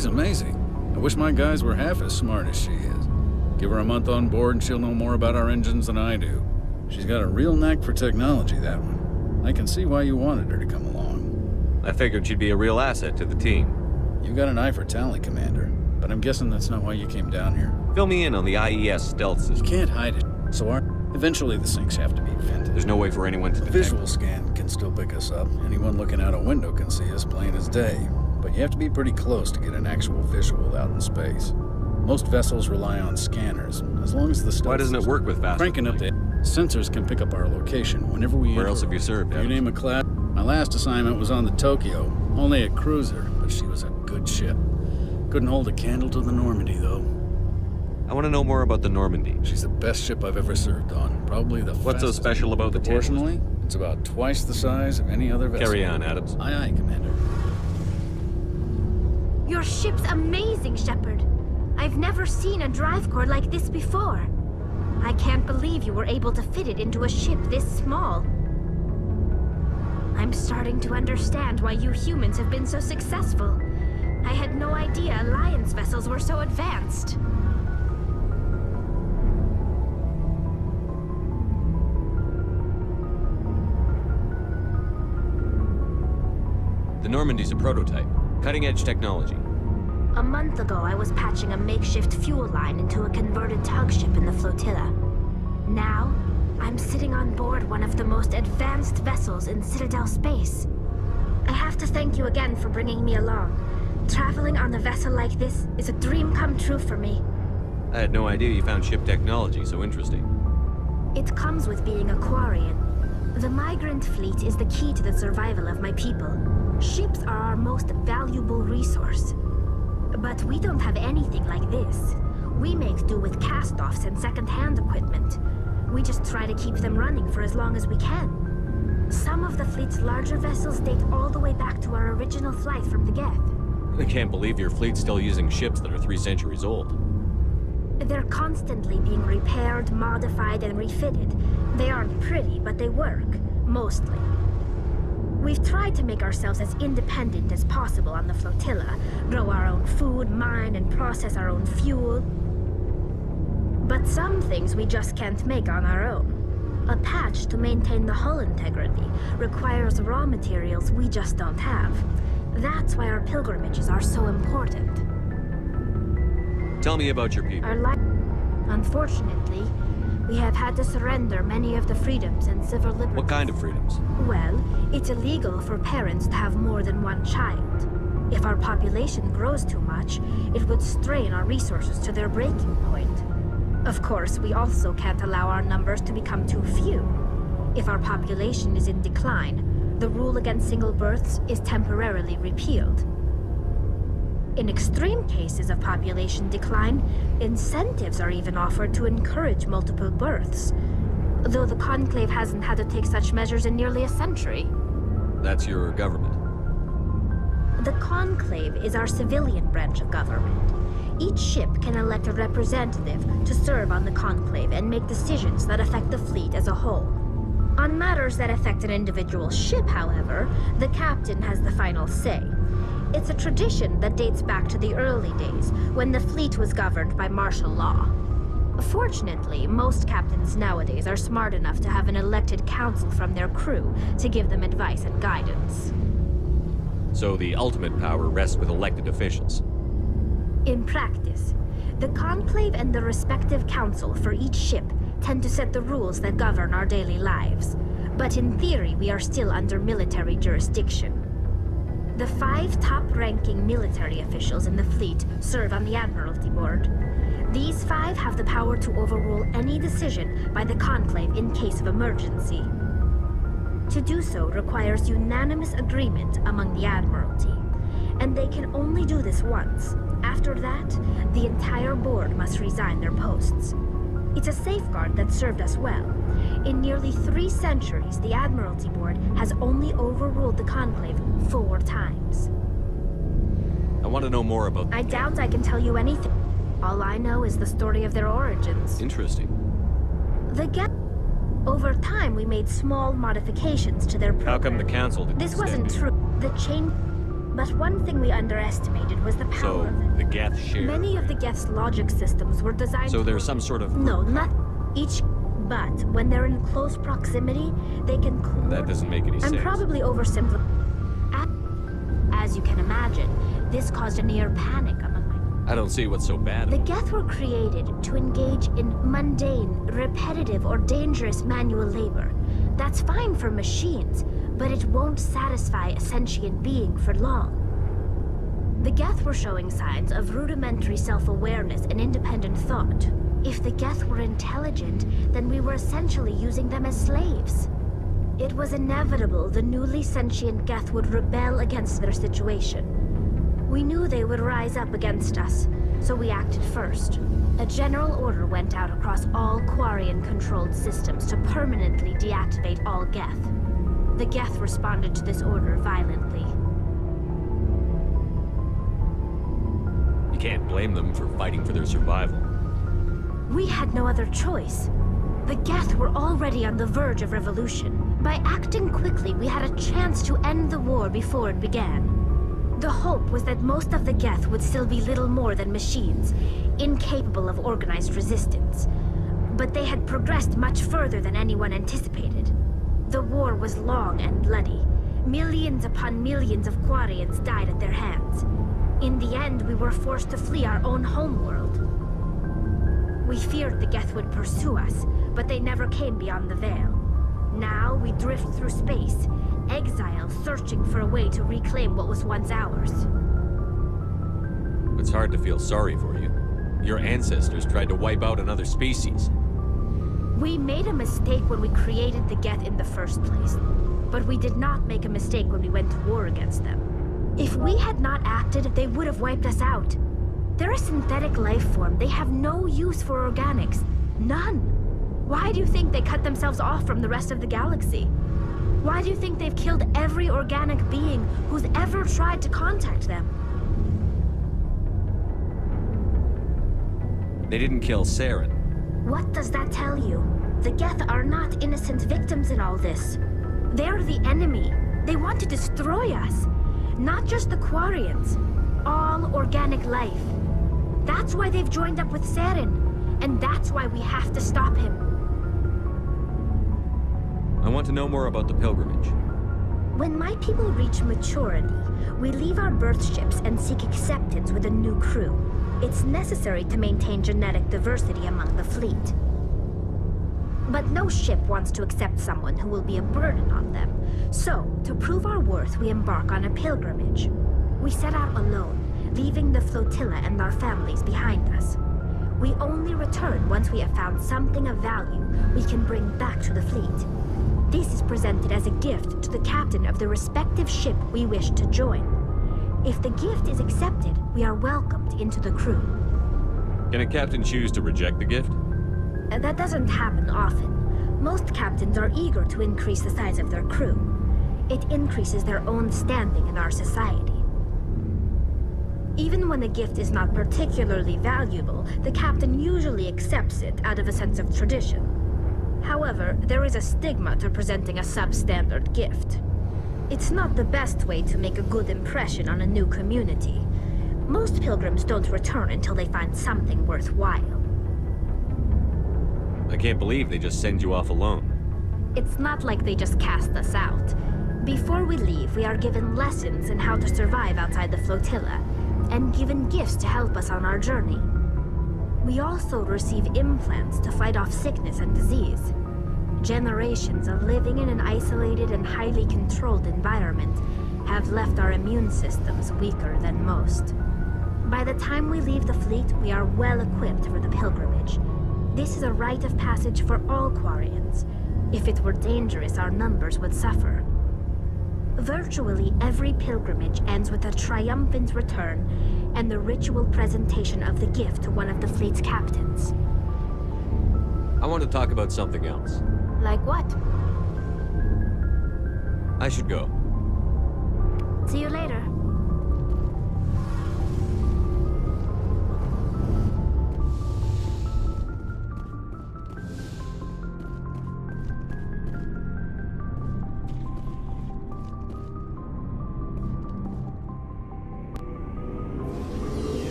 She's amazing. I wish my guys were half as smart as she is. Give her a month on board and she'll know more about our engines than I do. She's got a real knack for technology, that one. I can see why you wanted her to come along. I figured she'd be a real asset to the team. You got an eye for talent, Commander. But I'm guessing that's not why you came down here. Fill me in on the IES stealth You system. can't hide it, so eventually the sinks have to be vented. There's no way for anyone to The detect. visual scan can still pick us up. Anyone looking out a window can see us plain as day. But you have to be pretty close to get an actual visual out in space. Most vessels rely on scanners, as long as the stealth Why doesn't it work with fast? cranking up the sensors can pick up our location whenever we Where enter. else have you served, You Adams? name a class. My last assignment was on the Tokyo, only a cruiser, but she was a good ship. Couldn't hold a candle to the Normandy, though. I want to know more about the Normandy. She's the best ship I've ever served on. Probably the What's so fastest. special about the Tempest? Proportionally, it's about twice the size of any other vessel. Carry on, Adams. Aye, aye, Commander. Your ship's amazing, Shepard. I've never seen a drive core like this before. I can't believe you were able to fit it into a ship this small. I'm starting to understand why you humans have been so successful. I had no idea Alliance vessels were so advanced. The Normandy's a prototype. Cutting-edge technology. A month ago, I was patching a makeshift fuel line into a converted tug ship in the flotilla. Now, I'm sitting on board one of the most advanced vessels in Citadel space. I have to thank you again for bringing me along. Traveling on a vessel like this is a dream come true for me. I had no idea you found ship technology so interesting. It comes with being a Quarian. The migrant fleet is the key to the survival of my people. Ships are our most valuable resource. But we don't have anything like this. We make do with cast-offs and second-hand equipment. We just try to keep them running for as long as we can. Some of the fleet's larger vessels date all the way back to our original flight from the Geth. I can't believe your fleet's still using ships that are 3 centuries old. They're constantly being repaired, modified, and refitted. They aren't pretty, but they work. Mostly. We've tried to make ourselves as independent as possible on the flotilla, grow our own food, mine, and process our own fuel. But some things we just can't make on our own. A patch to maintain the hull integrity requires raw materials we just don't have. That's why our pilgrimages are so important. Tell me about your people. Our life... Unfortunately, we have had to surrender many of the freedoms and civil liberties. What kind of freedoms? Well, it's illegal for parents to have more than one child. If our population grows too much, it would strain our resources to their breaking point. Of course, we also can't allow our numbers to become too few. If our population is in decline, the rule against single births is temporarily repealed. In extreme cases of population decline, incentives are even offered to encourage multiple births, though the Conclave hasn't had to take such measures in nearly a century. That's your government. The Conclave is our civilian branch of government. Each ship can elect a representative to serve on the Conclave and make decisions that affect the fleet as a whole. On matters that affect an individual ship, however, the captain has the final say. It's a tradition that dates back to the early days, when the fleet was governed by martial law. Fortunately, most captains nowadays are smart enough to have an elected council from their crew to give them advice and guidance. So the ultimate power rests with elected officials. In practice, the Conclave and the respective council for each ship tend to set the rules that govern our daily lives. But in theory, we are still under military jurisdiction. The 5 top-ranking military officials in the fleet serve on the Admiralty Board. These 5 have the power to overrule any decision by the Conclave in case of emergency. To do so requires unanimous agreement among the Admiralty, and they can only do this once. After that, the entire board must resign their posts. It's a safeguard that served us well. In nearly 3 centuries, the Admiralty Board has only overruled the Conclave 4 times. I want to know more about... I doubt I can tell you anything. All I know is the story of their origins. Interesting. Over time, we made small modifications to their program. How come the council didn't This stand wasn't you? true. But one thing we underestimated was the power So, of it. the Geth share... Many of the Geth's logic systems were designed So to there's work- some sort of... No, not each. But when they're in close proximity, they can That doesn't make any sense. I'm probably oversimplifying. As you can imagine, this caused a near panic among my... I don't see what's so bad The about it. Geth were created to engage in mundane, repetitive, or dangerous manual labor. That's fine for machines, but it won't satisfy a sentient being for long. The Geth were showing signs of rudimentary self-awareness and independent thought. If the Geth were intelligent, then we were essentially using them as slaves. It was inevitable the newly sentient Geth would rebel against their situation. We knew they would rise up against us, so we acted first. A general order went out across all Quarian-controlled systems to permanently deactivate all Geth. The Geth responded to this order violently. You can't blame them for fighting for their survival. We had no other choice. The Geth were already on the verge of revolution. By acting quickly, we had a chance to end the war before it began. The hope was that most of the Geth would still be little more than machines, incapable of organized resistance. But they had progressed much further than anyone anticipated. The war was long and bloody. Millions upon millions of Quarians died at their hands. In the end, we were forced to flee our own homeworld. We feared the Geth would pursue us, but they never came beyond the Veil. Now we drift through space, exile searching for a way to reclaim what was once ours. It's hard to feel sorry for you. Your ancestors tried to wipe out another species. We made a mistake when we created the Geth in the first place, but we did not make a mistake when we went to war against them. If we had not acted, they would have wiped us out. They're a synthetic life form. They have no use for organics. None. Why do you think they cut themselves off from the rest of the galaxy? Why do you think they've killed every organic being who's ever tried to contact them? They didn't kill Saren. What does that tell you? The Geth are not innocent victims in all this. They're the enemy. They want to destroy us. Not just the Quarians. All organic life. That's why they've joined up with Saren. And that's why we have to stop him. I want to know more about the pilgrimage. When my people reach maturity, we leave our birth ships and seek acceptance with a new crew. It's necessary to maintain genetic diversity among the fleet. But no ship wants to accept someone who will be a burden on them. So, to prove our worth, we embark on a pilgrimage. We set out alone, leaving the flotilla and our families behind us. We only return once we have found something of value we can bring back to the fleet. This is presented as a gift to the captain of the respective ship we wish to join. If the gift is accepted, we are welcomed into the crew. Can a captain choose to reject the gift? That doesn't happen often. Most captains are eager to increase the size of their crew. It increases their own standing in our society. Even when a gift is not particularly valuable, the captain usually accepts it out of a sense of tradition. However, there is a stigma to presenting a substandard gift. It's not the best way to make a good impression on a new community. Most pilgrims don't return until they find something worthwhile. I can't believe they just send you off alone. It's not like they just cast us out. Before we leave, we are given lessons in how to survive outside the flotilla, and given gifts to help us on our journey. We also receive implants to fight off sickness and disease. Generations of living in an isolated and highly controlled environment have left our immune systems weaker than most. By the time we leave the fleet, we are well equipped for the pilgrimage. This is a rite of passage for all Quarians. If it were dangerous, our numbers would suffer. Virtually every pilgrimage ends with a triumphant return and the ritual presentation of the gift to one of the fleet's captains. I want to talk about something else. Like what? I should go. See you later.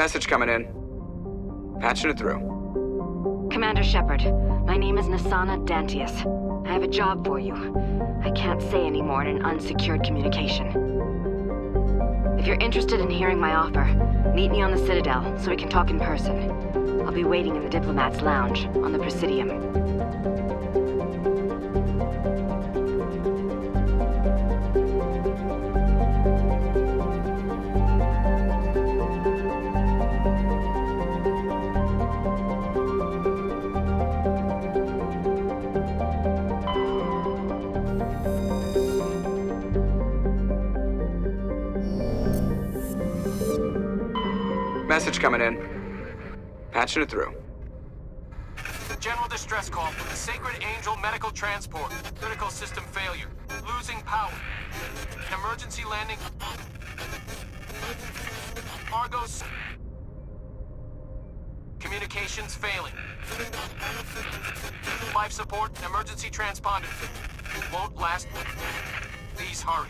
Message coming in. Patching it through. Commander Shepard, my name is Nasana Dantius. I have a job for you. I can't say any more in an unsecured communication. If you're interested in hearing my offer, meet me on the Citadel so we can talk in person. I'll be waiting in the Diplomat's Lounge on the Presidium. Message coming in. Patching it through. General distress call from the Sacred Angel Medical Transport. Critical system failure. Losing power. Emergency landing. Argos. Communications failing. Life support. Emergency transponder. Won't last. Please hurry.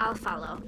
I'll follow.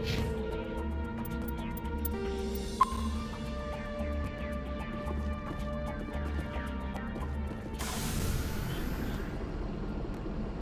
you